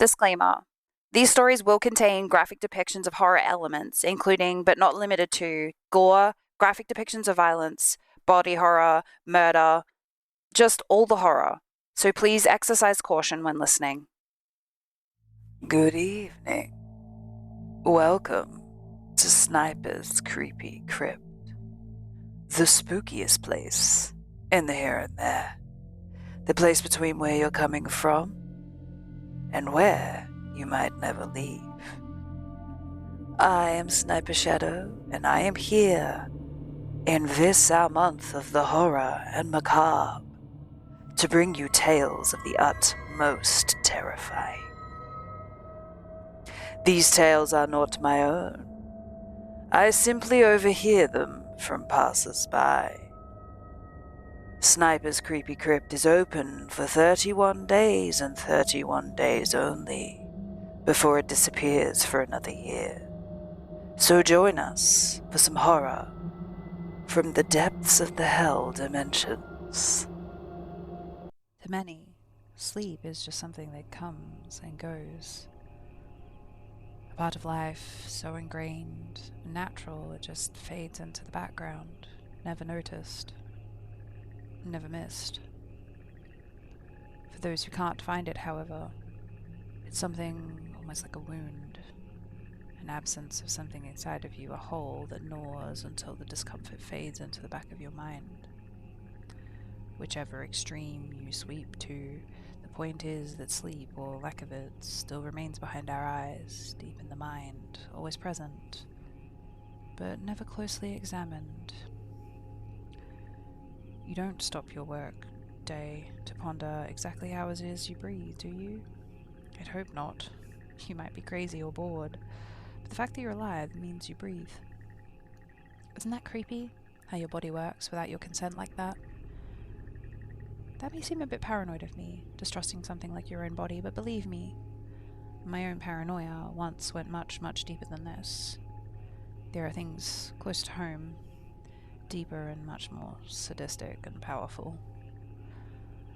Disclaimer. These stories will contain graphic depictions of horror elements, including, but not limited to, gore, graphic depictions of violence, body horror, murder, just all the horror. So please exercise caution when listening. Good evening. Welcome to Sniper's Creepy Crypt, the spookiest place in the here and there, the place between where you're coming from and where you might never leave. I am Sniper Shadow, and I am here in this our month of the horror and macabre to bring you tales of the utmost terrifying. These tales are not my own. I simply overhear them from passers-by. Sniper's Creepy Crypt is open for 31 days and 31 days only, before it disappears for another year. So join us for some horror from the depths of the hell dimensions. To many, sleep is just something that comes and goes. A part of life so ingrained and natural it just fades into the background, never noticed, never missed. For those who can't find it, however, it's something almost like a wound, an absence of something inside of you, a hole that gnaws until the discomfort fades into the back of your mind. Whichever extreme you sweep to, the point is that sleep, or lack of it, still remains behind our eyes, deep in the mind, always present, but never closely examined. You don't stop your work day to ponder exactly how it is you breathe, do you? I'd hope not. You might be crazy or bored, but the fact that you're alive means you breathe. Isn't that creepy, how your body works without your consent like that? That may seem a bit paranoid of me, distrusting something like your own body, but believe me, my own paranoia once went much, much deeper than this. There are things close to home, deeper and much more sadistic and powerful.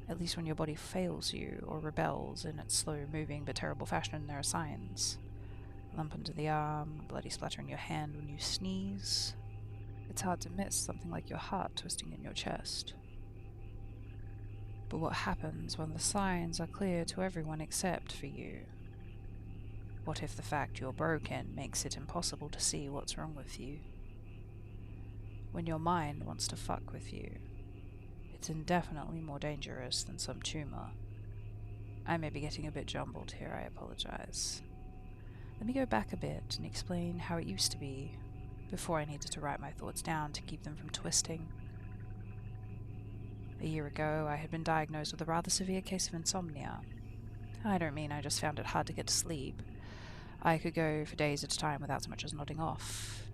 At least when your body fails you or rebels in its slow-moving but terrible fashion, there are signs. A lump under the arm, a bloody splatter in your hand when you sneeze. It's hard to miss something like your heart twisting in your chest. But what happens when the signs are clear to everyone except for you? What if the fact you're broken makes it impossible to see what's wrong with you? When your mind wants to fuck with you, it's indefinitely more dangerous than some tumor. I may be getting a bit jumbled here, I apologize. Let me go back a bit and explain how it used to be, before I needed to write my thoughts down to keep them from twisting. A year ago, I had been diagnosed with a rather severe case of insomnia. I don't mean I just found it hard to get to sleep. I could go for days at a time without so much as nodding off.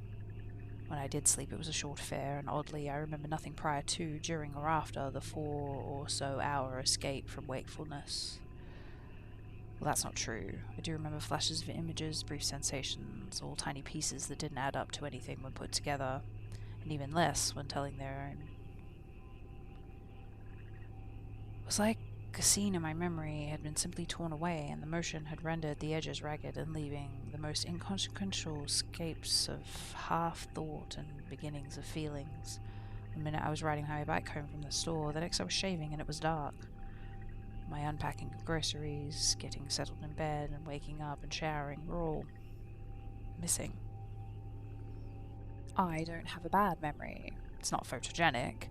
When I did sleep, it was a short affair, and oddly, I remember nothing prior to, during, or after the 4 or so hour escape from wakefulness. Well, that's not true. I do remember flashes of images, brief sensations, all tiny pieces that didn't add up to anything when put together, and even less when telling their own. It was like a scene in my memory had been simply torn away, and the motion had rendered the edges ragged and leaving the most inconsequential scapes of half-thought and beginnings of feelings. The minute I was riding my bike home from the store, the next I was shaving and it was dark. My unpacking of groceries, getting settled in bed and waking up and showering were all missing. I don't have a bad memory. It's not photogenic.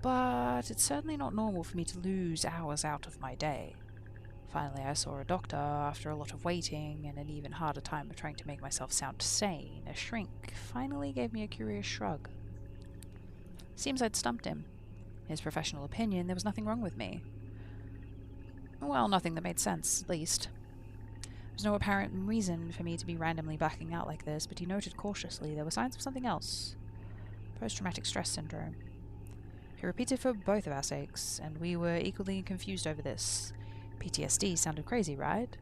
But it's certainly not normal for me to lose hours out of my day. Finally, I saw a doctor after a lot of waiting and an even harder time of trying to make myself sound sane. A shrink finally gave me a curious shrug. Seems I'd stumped him. In his professional opinion, there was nothing wrong with me. Well, nothing that made sense, at least. There was no apparent reason for me to be randomly blacking out like this, but he noted cautiously there were signs of something else. Post-traumatic stress syndrome. He repeated for both of our sakes, and we were equally confused over this. PTSD sounded crazy, right?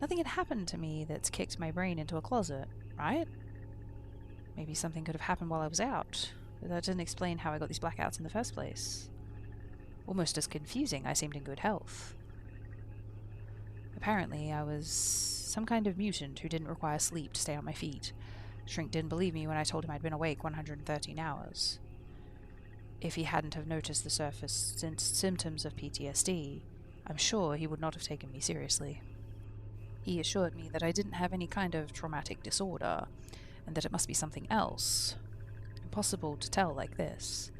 Nothing had happened to me that's kicked my brain into a closet, right? Maybe something could have happened while I was out, but that didn't explain how I got these blackouts in the first place. Almost as confusing, I seemed in good health. Apparently, I was some kind of mutant who didn't require sleep to stay on my feet. Shrink didn't believe me when I told him I'd been awake 113 hours. If he hadn't have noticed the surface symptoms of PTSD, I'm sure he would not have taken me seriously. He assured me that I didn't have any kind of traumatic disorder, and that it must be something else. Impossible to tell like this.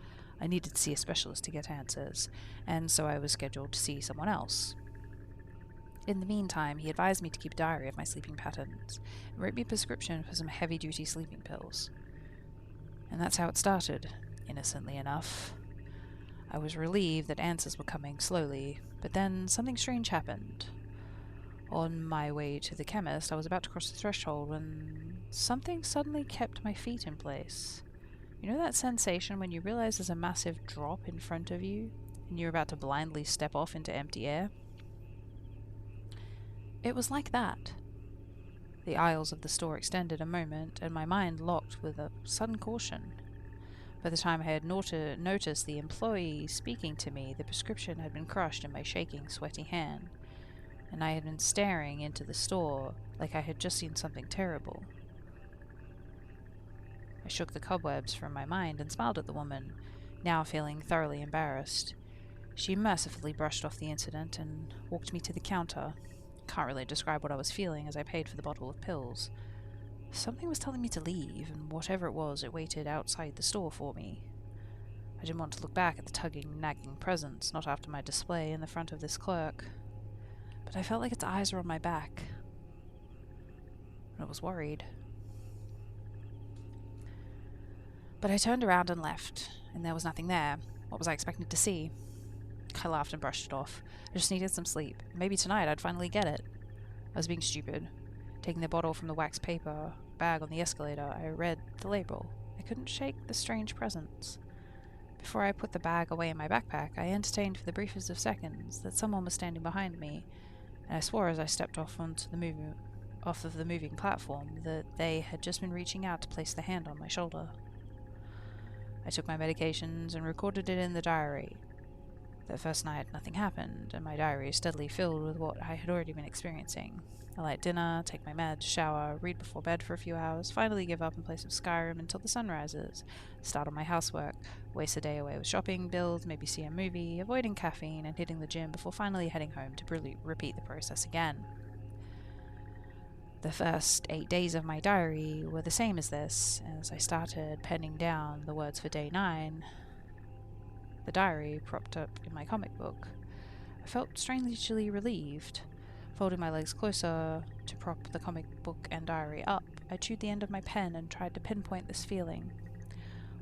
I needed to see a specialist to get answers, and so I was scheduled to see someone else. In the meantime, he advised me to keep a diary of my sleeping patterns, and wrote me a prescription for some heavy-duty sleeping pills. And that's how it started, innocently enough. I was relieved that answers were coming slowly, but then something strange happened. On my way to the chemist, I was about to cross the threshold when something suddenly kept my feet in place. You know that sensation when you realize there's a massive drop in front of you, and you're about to blindly step off into empty air? It was like that. The aisles of the store extended a moment, and my mind locked with a sudden caution. By the time I had noticed the employee speaking to me, the prescription had been crushed in my shaking, sweaty hand, and I had been staring into the store like I had just seen something terrible. I shook the cobwebs from my mind and smiled at the woman, now feeling thoroughly embarrassed. She mercifully brushed off the incident and walked me to the counter. Can't really describe what I was feeling as I paid for the bottle of pills. Something was telling me to leave, and whatever it was, it waited outside the store for me. I didn't want to look back at the tugging, nagging presence, not after my display in the front of this clerk. But I felt like its eyes were on my back. And I was worried. But I turned around and left, and there was nothing there. What was I expecting to see? I laughed and brushed it off. I just needed some sleep. Maybe tonight I'd finally get it. I was being stupid. Taking the bottle from the wax paper bag on the escalator, I read the label. I couldn't shake the strange presence. Before I put the bag away in my backpack, I entertained for the briefest of seconds that someone was standing behind me, and I swore as I stepped off of the moving platform that they had just been reaching out to place their hand on my shoulder. I took my medications and recorded it in the diary. That first night, nothing happened, and my diary is steadily filled with what I had already been experiencing. I light dinner, take my meds, shower, read before bed for a few hours, finally give up and play some Skyrim until the sun rises, start on my housework, waste a day away with shopping, bills, maybe see a movie, avoiding caffeine and hitting the gym before finally heading home to repeat the process again. The first 8 days of my diary were the same as this. As I started penning down the words for day 9, the diary propped up in my comic book, I felt strangely relieved. Folding my legs closer to prop the comic book and diary up, I chewed the end of my pen and tried to pinpoint this feeling.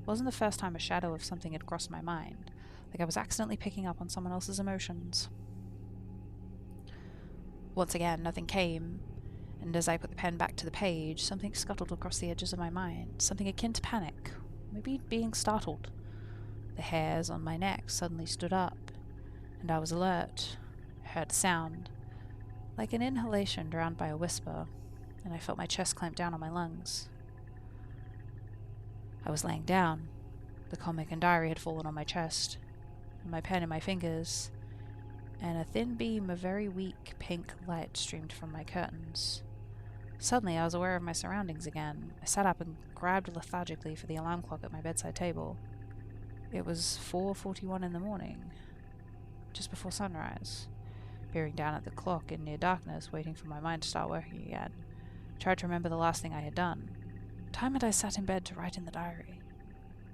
It wasn't the first time a shadow of something had crossed my mind, like I was accidentally picking up on someone else's emotions. Once again, nothing came, and as I put the pen back to the page, something scuttled across the edges of my mind, something akin to panic, maybe being startled. The hairs on my neck suddenly stood up, and I was alert. I heard a sound, like an inhalation drowned by a whisper, and I felt my chest clamp down on my lungs. I was laying down. The comic and diary had fallen on my chest, and my pen in my fingers, and a thin beam of very weak pink light streamed from my curtains. Suddenly, I was aware of my surroundings again. I sat up and grabbed lethargically for the alarm clock at my bedside table. It was 4:41 in the morning, just before sunrise. Peering down at the clock in near darkness, waiting for my mind to start working again, I tried to remember the last thing I had done. What time had I sat in bed to write in the diary?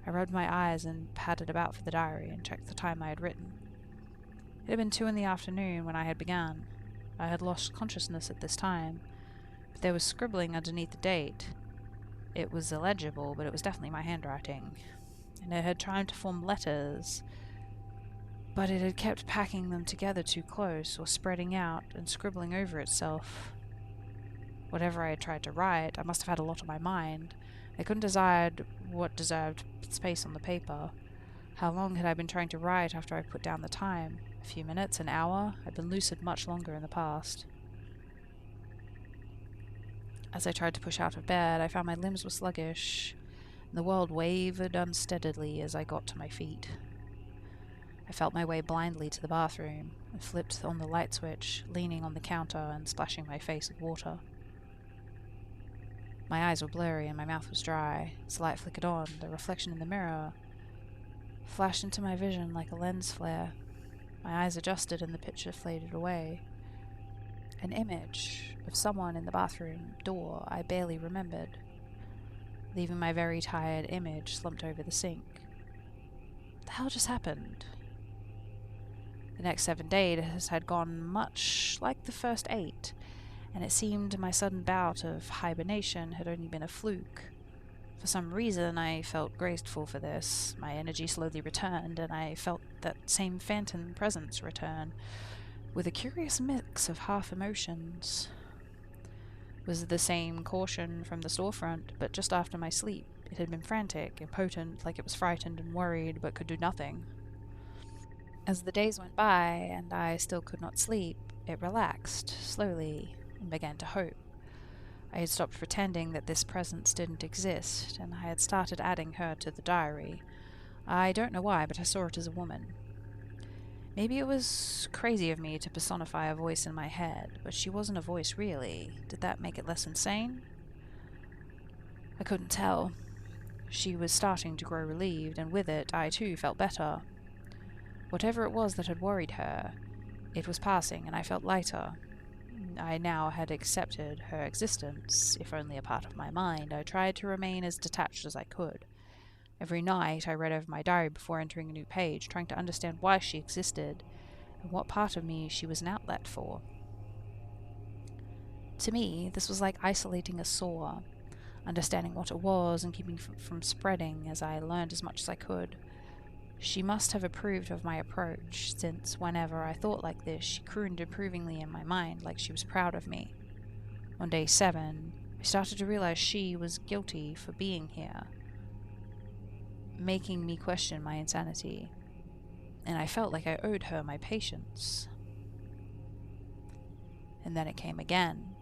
I rubbed my eyes and patted about for the diary and checked the time I had written. It had been 2 in the afternoon when I had begun. I had lost consciousness at this time, but there was scribbling underneath the date. It was illegible, but it was definitely my handwriting, and it had tried to form letters, but it had kept packing them together too close, or spreading out and scribbling over itself. Whatever I had tried to write, I must have had a lot on my mind. I couldn't decide what deserved space on the paper. How long had I been trying to write after I put down the time? A few minutes, an hour? I'd been lucid much longer in the past. As I tried to push out of bed, I found my limbs were sluggish, and the world wavered unsteadily as I got to my feet. I felt my way blindly to the bathroom. I flipped on the light switch, leaning on the counter and splashing my face with water. My eyes were blurry and my mouth was dry. As the light flickered on, the reflection in the mirror flashed into my vision like a lens flare. My eyes adjusted and the picture faded away. An image of someone in the bathroom door I barely remembered, leaving my very tired image slumped over the sink. What the hell just happened? The next 7 days had gone much like the first 8, and it seemed my sudden bout of hibernation had only been a fluke. For some reason, I felt grateful for this. My energy slowly returned, and I felt that same phantom presence return, with a curious mix of half emotions. It was the same caution from the storefront, but just after my sleep. It had been frantic, impotent, like it was frightened and worried, but could do nothing. As the days went by, and I still could not sleep, it relaxed, slowly, and began to hope. I had stopped pretending that this presence didn't exist, and I had started adding her to the diary. I don't know why, but I saw it as a woman. Maybe it was crazy of me to personify a voice in my head, but she wasn't a voice really. Did that make it less insane? I couldn't tell. She was starting to grow relieved, and with it, I too felt better. Whatever it was that had worried her, it was passing, and I felt lighter. I now had accepted her existence, if only a part of my mind. I tried to remain as detached as I could. Every night I read over my diary before entering a new page, trying to understand why she existed, and what part of me she was an outlet for. To me, this was like isolating a sore, understanding what it was and keeping from spreading as I learned as much as I could. She must have approved of my approach, since whenever I thought like this, she crooned approvingly in my mind, like she was proud of me. On day 7, I started to realize she was guilty for being here, making me question my insanity, and I felt like I owed her my patience. And then it came again.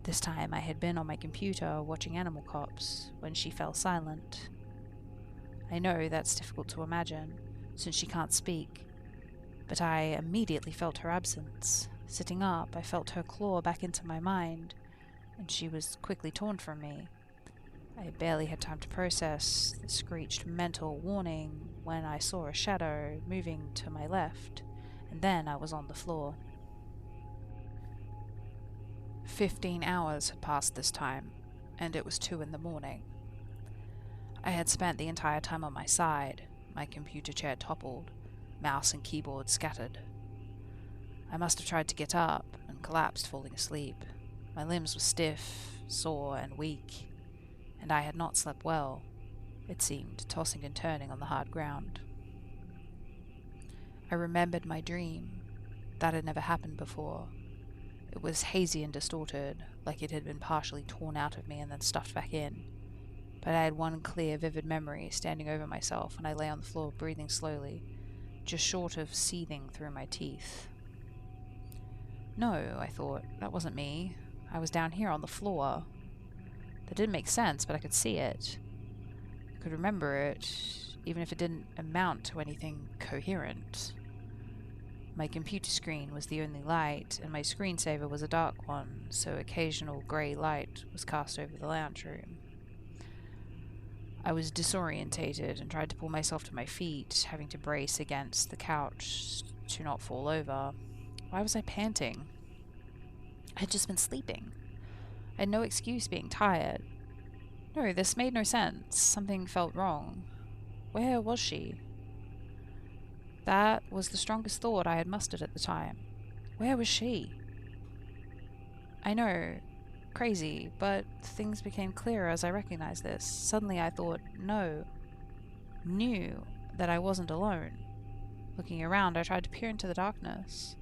This time I had been on my computer watching Animal Cops when she fell silent. I know that's difficult to imagine, since she can't speak, but I immediately felt her absence. Sitting up, I felt her claw back into my mind, and she was quickly torn from me. I barely had time to process the screeched mental warning when I saw a shadow moving to my left, and then I was on the floor. 15 hours had passed this time, and it was 2 in the morning. I had spent the entire time on my side, my computer chair toppled, mouse and keyboard scattered. I must have tried to get up and collapsed, falling asleep. My limbs were stiff, sore, and weak, and I had not slept well, it seemed, tossing and turning on the hard ground. I remembered my dream. That had never happened before. It was hazy and distorted, like it had been partially torn out of me and then stuffed back in. But I had one clear, vivid memory standing over myself, and I lay on the floor, breathing slowly, just short of seething through my teeth. No, I thought, that wasn't me. I was down here on the floor. That didn't make sense, but I could see it. I could remember it, even if it didn't amount to anything coherent. My computer screen was the only light, and my screensaver was a dark one, so occasional grey light was cast over the lounge room. I was disorientated and tried to pull myself to my feet, having to brace against the couch to not fall over. Why was I panting? I had just been sleeping. I had no excuse being tired. No, this made no sense. Something felt wrong. Where was she? That was the strongest thought I had mustered at the time. Where was she? I know, crazy, but things became clearer as I recognized this. Suddenly I thought, knew that I wasn't alone. Looking around, I tried to peer into the darkness,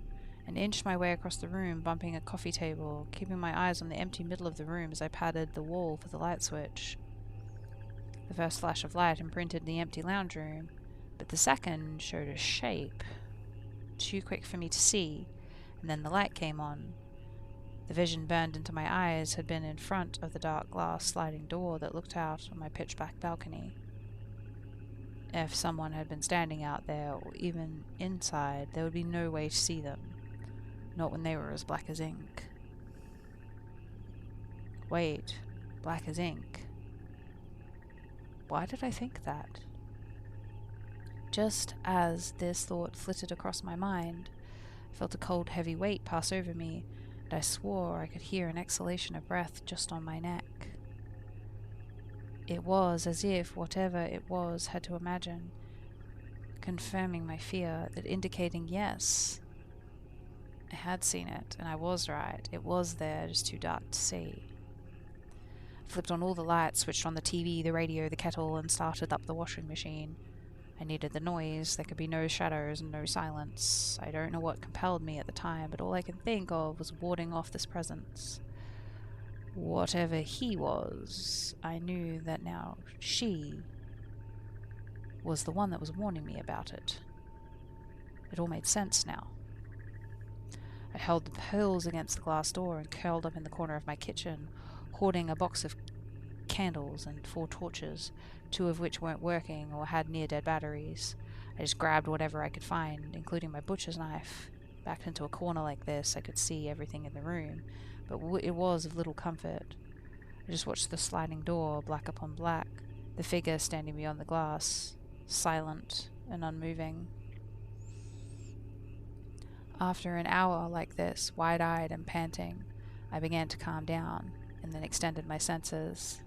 and inched my way across the room, bumping a coffee table, keeping my eyes on the empty middle of the room as I patted the wall for the light switch. The first flash of light imprinted the empty lounge room, but the second showed a shape, too quick for me to see, and then the light came on. The vision burned into my eyes had been in front of the dark glass sliding door that looked out on my pitch-black balcony. If someone had been standing out there, or even inside, there would be no way to see them. Not when they were as black as ink. Wait, black as ink? Why did I think that? Just as this thought flitted across my mind, I felt a cold, heavy weight pass over me, and I swore I could hear an exhalation of breath just on my neck. It was as if whatever it was had to imagine, confirming my fear, that indicating yes, I had seen it, and I was right. It was there, just too dark to see. I flipped on all the lights, switched on the TV, the radio, the kettle, and started up the washing machine. I needed the noise. There could be no shadows and no silence. I don't know what compelled me at the time, but all I can think of was warding off this presence. Whatever he was, I knew that now she was the one that was warning me about it. It all made sense now. I held the pills against the glass door and curled up in the corner of my kitchen, hoarding a box of candles and 4 torches, 2 of which weren't working or had near-dead batteries. I just grabbed whatever I could find, including my butcher's knife. Backed into a corner like this, I could see everything in the room, but it was of little comfort. I just watched the sliding door, black upon black, the figure standing beyond the glass, silent and unmoving. After an hour like this, wide-eyed and panting, I began to calm down, and then extended my senses.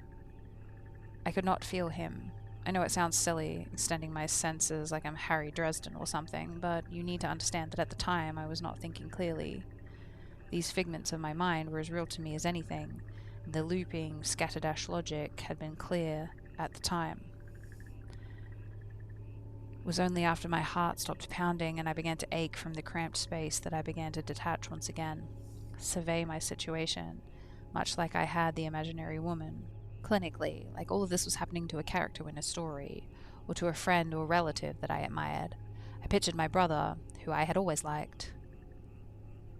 I could not feel him. I know it sounds silly, extending my senses like I'm Harry Dresden or something, but you need to understand that at the time I was not thinking clearly. These figments of my mind were as real to me as anything, and the looping, scatterdash logic had been clear at the time. It was only after my heart stopped pounding and I began to ache from the cramped space that I began to detach once again, survey my situation, much like I had the imaginary woman. Clinically, like all of this was happening to a character in a story, or to a friend or relative that I admired. I pictured my brother, who I had always liked.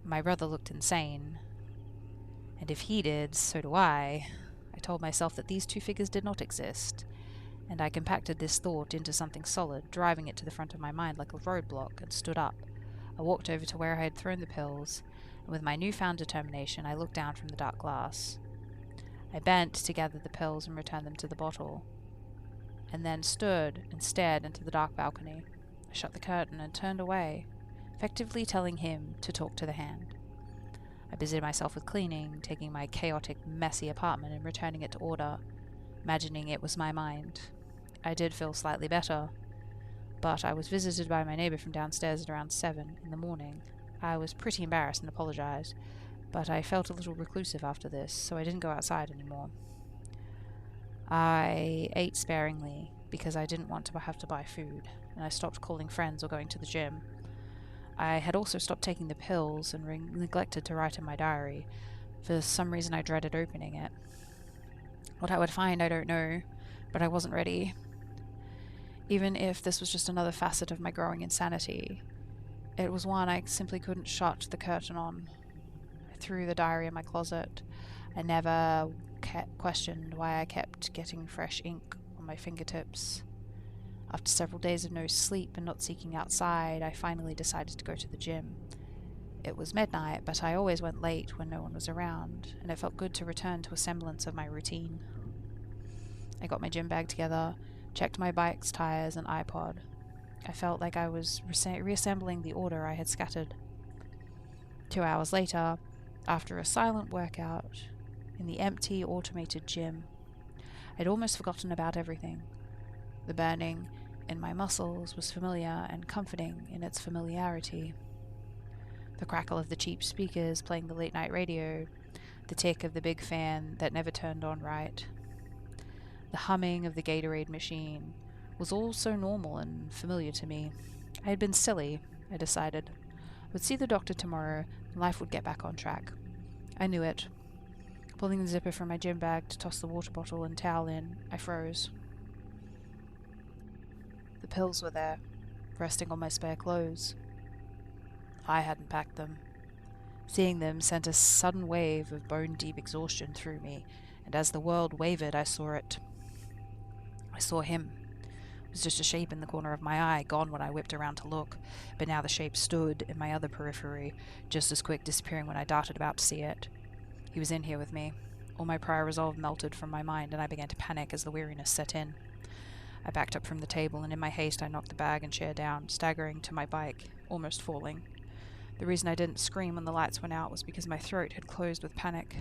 My brother looked insane, and if he did, so do I. I told myself that these 2 figures did not exist, and I compacted this thought into something solid, driving it to the front of my mind like a roadblock, and stood up. I walked over to where I had thrown the pills, and with my newfound determination I looked down from the dark glass. I bent to gather the pills and return them to the bottle, and then stood and stared into the dark balcony. I shut the curtain and turned away, effectively telling him to talk to the hand. I busied myself with cleaning, taking my chaotic, messy apartment and returning it to order, imagining it was my mind. I did feel slightly better, but I was visited by my neighbor from downstairs at around 7 in the morning. I was pretty embarrassed and apologized, but I felt a little reclusive after this, so I didn't go outside anymore. I ate sparingly because I didn't want to have to buy food, and I stopped calling friends or going to the gym. I had also stopped taking the pills and neglected to write in my diary. For some reason I dreaded opening it. What I would find, I don't know, but I wasn't ready. Even if this was just another facet of my growing insanity, it was one I simply couldn't shut the curtain on. I threw the diary in my closet. I never questioned why I kept getting fresh ink on my fingertips. After several days of no sleep and not seeking outside, I finally decided to go to the gym. It was midnight, but I always went late when no one was around, and it felt good to return to a semblance of my routine. I got my gym bag together, checked my bike's tires and iPod. I felt like I was reassembling the order I had scattered. 2 hours later, after a silent workout in the empty, automated gym, I'd almost forgotten about everything. The burning in my muscles was familiar and comforting in its familiarity. The crackle of the cheap speakers playing the late-night radio, the tick of the big fan that never turned on right, the humming of the Gatorade machine was all so normal and familiar to me. I had been silly, I decided. I would see the doctor tomorrow, and life would get back on track. I knew it. Pulling the zipper from my gym bag to toss the water bottle and towel in, I froze. The pills were there, resting on my spare clothes. I hadn't packed them. Seeing them sent a sudden wave of bone-deep exhaustion through me, and as the world wavered, I saw it. I saw him, It was just a shape in the corner of my eye, gone when I whipped around to look, but now the shape stood in my other periphery, just as quick, disappearing when I darted about to see it. He was in here with me. All my prior resolve melted from my mind, and I began to panic as the weariness set in. I backed up from the table, and in my haste I knocked the bag and chair down, staggering to my bike, almost falling. The reason I didn't scream when the lights went out was because my throat had closed with panic.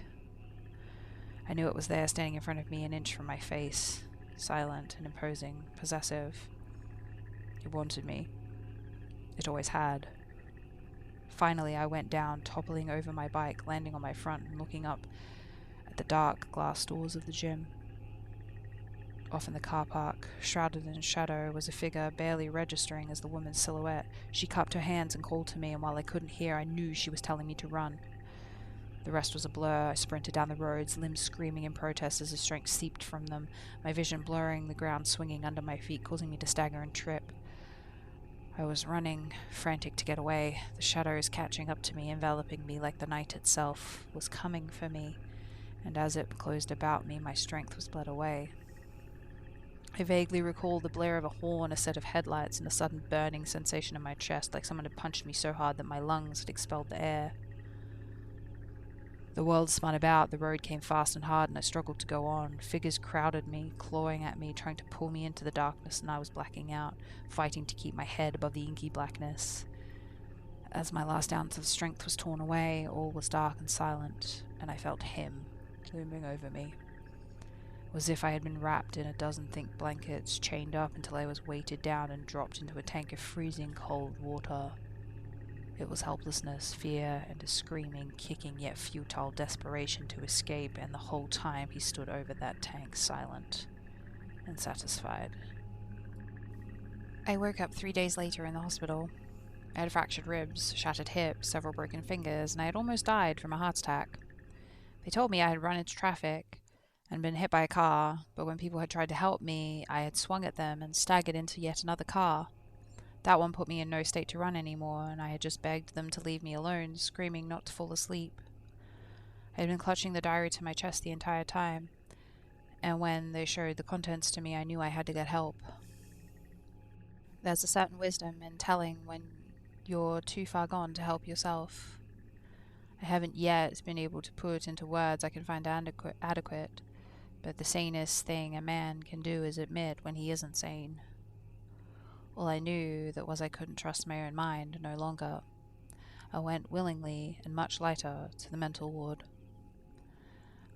I knew it was there, standing in front of me, an inch from my face, silent and imposing, possessive. It wanted me. It always had. Finally, I went down, toppling over my bike, landing on my front and looking up at the dark glass doors of the gym. Off in the car park, shrouded in shadow, was a figure barely registering as the woman's silhouette. She cupped her hands and called to me, and while I couldn't hear, I knew she was telling me to run. The rest was a blur. I sprinted down the roads, limbs screaming in protest as the strength seeped from them, my vision blurring, the ground swinging under my feet, causing me to stagger and trip. I was running, frantic to get away, the shadows catching up to me, enveloping me like the night itself was coming for me, and as it closed about me, my strength was bled away. I vaguely recall the blare of a horn, a set of headlights, and a sudden burning sensation in my chest, like someone had punched me so hard that my lungs had expelled the air. The world spun about, the road came fast and hard, and I struggled to go on. Figures crowded me, clawing at me, trying to pull me into the darkness, and I was blacking out, fighting to keep my head above the inky blackness. As my last ounce of strength was torn away, all was dark and silent, and I felt him looming over me. It was as if I had been wrapped in a dozen thick blankets, chained up until I was weighted down and dropped into a tank of freezing cold water. It was helplessness, fear, and a screaming, kicking yet futile desperation to escape, and the whole time he stood over that tank, silent and satisfied. I woke up 3 days later in the hospital. I had fractured ribs, shattered hip, several broken fingers, and I had almost died from a heart attack. They told me I had run into traffic and been hit by a car, but when people had tried to help me, I had swung at them and staggered into yet another car. That one put me in no state to run anymore, and I had just begged them to leave me alone, screaming not to fall asleep. I had been clutching the diary to my chest the entire time, and when they showed the contents to me, I knew I had to get help. There's a certain wisdom in telling when you're too far gone to help yourself. I haven't yet been able to put into words I can find adequate, but the sanest thing a man can do is admit when he isn't sane. All I knew that was I couldn't trust my own mind no longer. I went willingly and much lighter to the mental ward.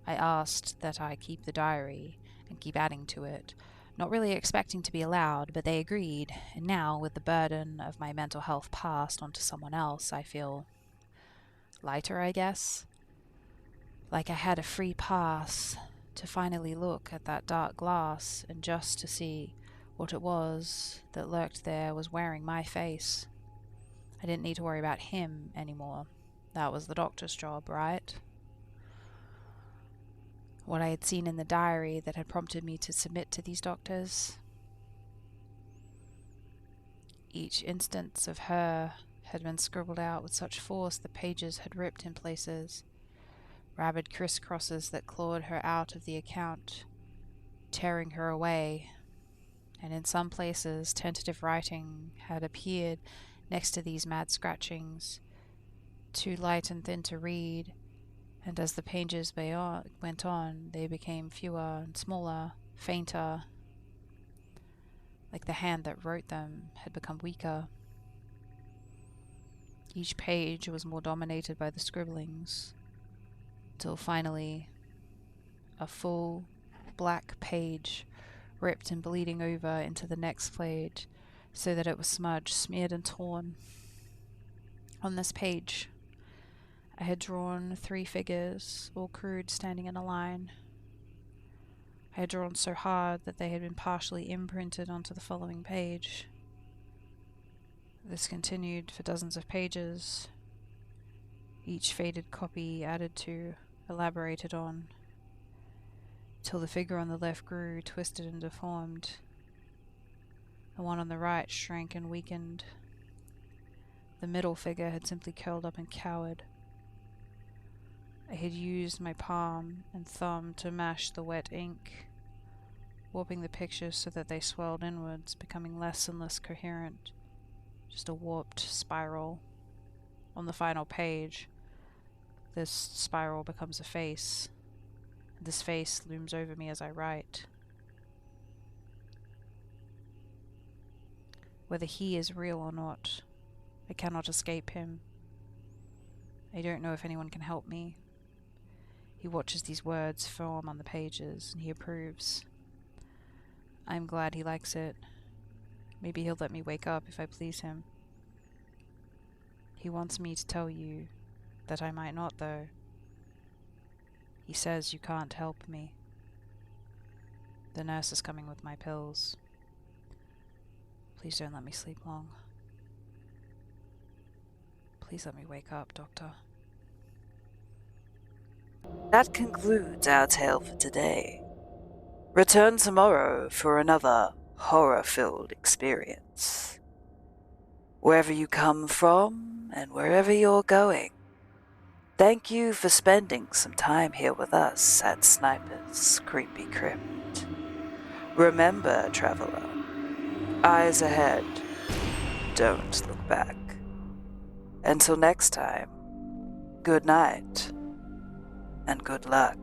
I asked that I keep the diary and keep adding to it, not really expecting to be allowed, but they agreed, and now, with the burden of my mental health passed on to someone else, I feel lighter, I guess. Like I had a free pass to finally look at that dark glass and just to see what it was that lurked there was wearing my face. I didn't need to worry about him anymore. That was the doctor's job, right? What I had seen in the diary that had prompted me to submit to these doctors. Each instance of her had been scribbled out with such force the pages had ripped in places. Rabid crisscrosses that clawed her out of the account, tearing her away. And in some places, tentative writing had appeared next to these mad scratchings, too light and thin to read, and as the pages went on, they became fewer and smaller, fainter, like the hand that wrote them had become weaker. Each page was more dominated by the scribblings, till finally a full black page ripped and bleeding over into the next page, so that it was smudged, smeared and torn. On this page, I had drawn 3 figures, all crude, standing in a line. I had drawn so hard that they had been partially imprinted onto the following page. This continued for dozens of pages, each faded copy added to, elaborated on, till the figure on the left grew, twisted and deformed. The one on the right shrank and weakened. The middle figure had simply curled up and cowered. I had used my palm and thumb to mash the wet ink warping the pictures so that they swirled inwards, becoming less and less coherent. Just a warped spiral. On the final page, this spiral becomes a face. This face looms over me as I write. Whether he is real or not, I cannot escape him. I don't know if anyone can help me. He watches these words form on the pages, and he approves. I'm glad he likes it. Maybe he'll let me wake up if I please him. He wants me to tell you that I might not, though. He says you can't help me. The nurse is coming with my pills. Please don't let me sleep long. Please let me wake up, Doctor. That concludes our tale for today. Return tomorrow for another horror-filled experience. Wherever you come from and wherever you're going, thank you for spending some time here with us at Sniper's Creepy Crypt. Remember, traveler, eyes ahead, don't look back. Until next time, good night and good luck.